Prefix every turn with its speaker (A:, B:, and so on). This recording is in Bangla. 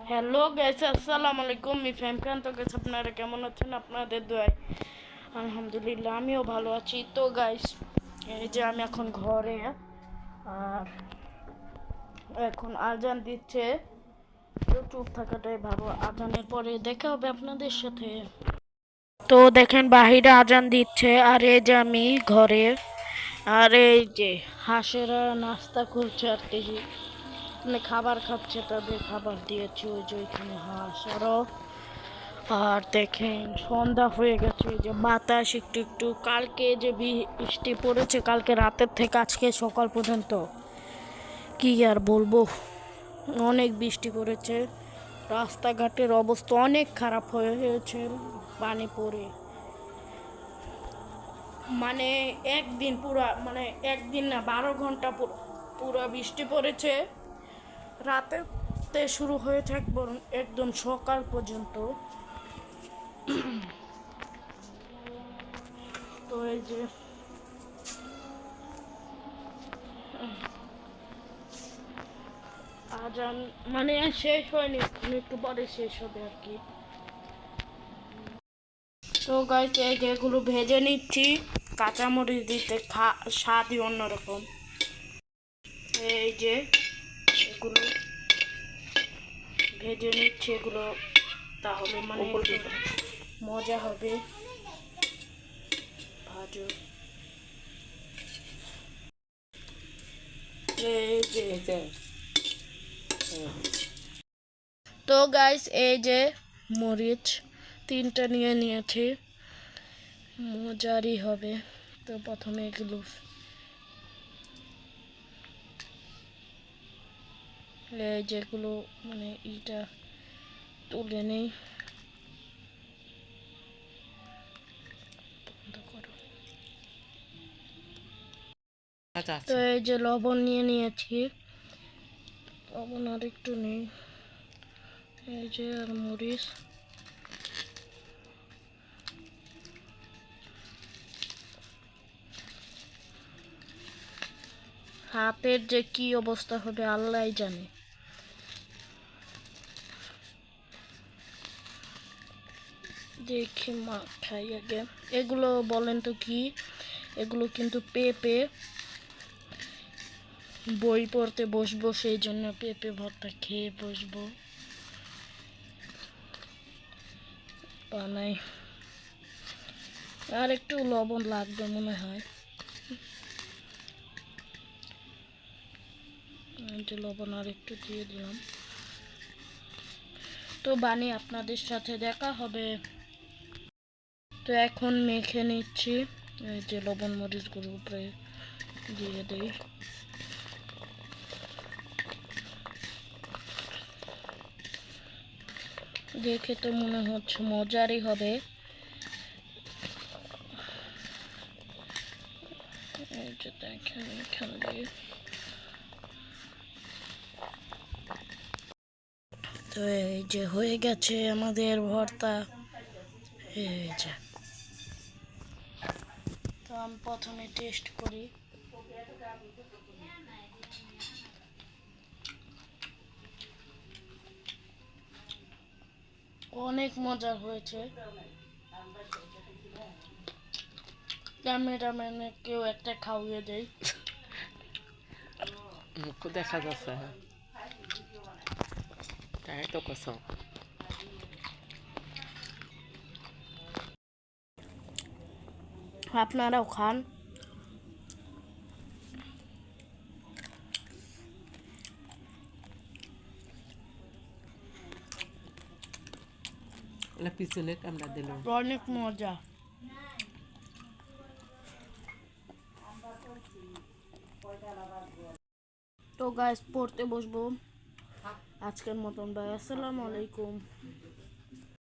A: হ্যালো গাইস, আসসালামু আলাইকুম। আমি ফ্যামকান। তো গাইস, আপনারা কেমন আছেন? আপনাদের দোয়ায় আলহামদুলিল্লাহ আমিও ভালো আছি। তো গাইস, এই যে আমি এখন ঘরে, আর এখন আজান দিচ্ছে। তো চুপ থাকাটাই ভালো, আজানের পরে দেখা হবে আপনাদের সাথে। তো দেখেন বাহিরে আজান দিচ্ছে, আর এই যে আমি ঘরে, আর এই যে হাঁসেরা নাস্তা করছে আর কি, মানে খাবার খাচ্ছে, তাদের খাবার দিয়েছি। ওই যে ওইখানে হাঁস আরও। আর দেখেন সন্ধ্যা হয়ে গেছে, এই যে বাতাস একটু একটু, কালকে যে বৃষ্টি পড়েছে কালকে রাতের থেকে আজকে সকাল পর্যন্ত, কি আর বলবো, অনেক বৃষ্টি পড়েছে। রাস্তাঘাটের অবস্থা অনেক খারাপ হয়েছে পানি পড়ে। মানে একদিন পুরা, মানে একদিন না, 12 ঘন্টা পুরা বৃষ্টি পড়েছে। রাতেতে শুরু হয়েছে একদম সকাল পর্যন্ত। তো এই যে আজান মানে শেষ হয়নি, একটু পরে শেষ হবে আর কি। তো গাইস, এই যেগুলো ভেজে নিচ্ছি, কাঁচামরিচ দিতে স্বাদই অন্যরকম। এই যে এগুলো ভেজে নিচ্ছি, এগুলো তাহলে মানে মজা হবে। ভাজো। এই যে তো গাইস, এই যে মরিচ 3টা নিয়ে নিয়েছি, মজারই হবে। তো প্রথমে এগুলো যেগুলো মানে ইটা তুলে নেই। তো এই যে লবণ নিয়ে নিয়েছি, লবণ আর একটু নেই। এই যে আর মরিচ, হাতের যে কি অবস্থা হবে আল্লাহই জানে। দেখি মা খাই আগে। এগুলো বলেন তো কি? এগুলো কিন্তু পেঁপে, বই পড়তে বসবো সেই জন্য পেঁপে ভর্তা খেয়ে বসবো, বানাই। আর একটু লবণ লাগবে মনে হয়, যে লবণ আর একটু দিয়ে দিলাম। তো বানিয়ে আপনাদের সাথে দেখা হবে। তো এখন মেখে নিচ্ছি, এই যে লবণ মরিচগুলো উপরে দিয়ে দিই। দেখে তো মনে হচ্ছে মজারই হবে। এই যে দেখেন এখান দিয়ে। তো এই যে হয়ে গেছে আমাদের ভর্তা। এই যে, তো আমি প্রথমে টেস্ট করি। অনেক মজা হয়েছে। ক্যামেরাম্যানে কেউ একটা খাওয়িয়ে দেয়।
B: মুখ দেখা যাচ্ছে, তাই তো কসম।
A: আপনারাও খান।
B: পিছনে আমরা দিলাম।
A: অনেক মজা। তো গাইস, পড়তে বসবো আজকের মতন। ভাই, আসসালামু আলাইকুম।